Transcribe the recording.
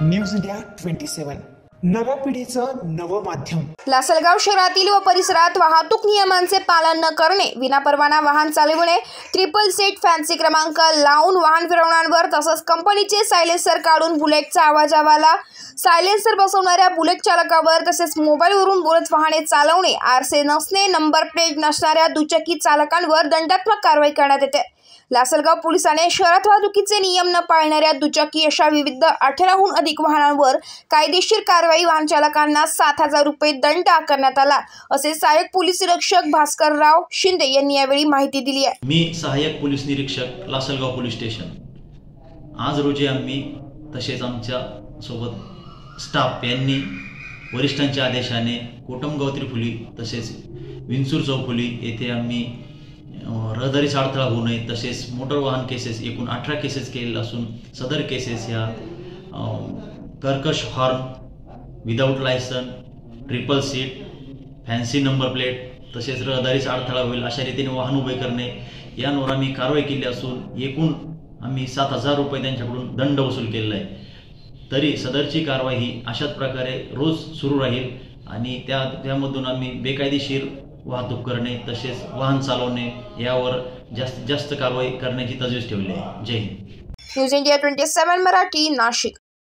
News India 27 नव्या पिढीचं नवं माध्यम। लासलगाव शहरातील व परिसरात वाहतूक नियमांचे पालन न करणे, विनापरवाना वाहन चालविणे, ट्रिपल सीट फॅन्सी क्रमांक लावून वाहन फिरवणाऱ्यांवर तसंच कंपनीचे सायलेन्सर काढून बुलेटचा आवाजावाला सायलेन्सर बसवणाऱ्या बुलेट चालकावर तसेच मोबाईलवरून बोलत वाहने चालवणे, आरसे नसणे, नंबर प्लेट नसणाऱ्या दुचाकी चालकांवर दंडात्मक कारवाई करण्यात येते। लासलगाव पोलिसांनी शहरात वाहतुकीचे नियम न पाळणाऱ्या दुचाकी अशा विविध 18हून अधिक वाहनांवर कायदेशीर कारवाई, वाहन चालकांना 7,000 रुपये दंड आकारण्यात आला, असे सहाय्यक पोलीस निरीक्षक भास्करराव शिंदे यांनी यावेळी माहिती दिली आहे। मी सहाय्यक पोलीस निरीक्षक लासलगाव पोलीस स्टेशन। आज रोजी आम्ही तसेच आमच्या सोबत स्टाफ यांनी वरिष्ठांच्या आदेशाने कोटमगाव त्रिफुली तसेच विंचूर चौफुली येथे आम्ही रहदारीचा अडथळा होऊ नये तसेच मोटर वाहन केसेस एकूण 18 केसेस केलेले असून सदर केसेस ह्या कर्कश horn, without licence, triple seat, fancy number plate तसेच रहदारीचा अडथळा होईल अशा रीतीने वाहन उभे करणे यांवर आम्ही कारवाई केली असून एकूण आम्ही 7,000 रुपये त्यांच्याकडून दंड वसूल केलेला आहे। तरी सदरची कारवाई ही अशाच प्रकारे रोज सुरू राहील आणि त्यामधून आम्ही बेकायदेशीर वाहतूक करणे तसेच वाहन चालवणे यावर जास्तीत जास्त कारवाई करण्याची तजवीज ठेवली आहे। जय हिंद। News India 27 Marathi, Nashik.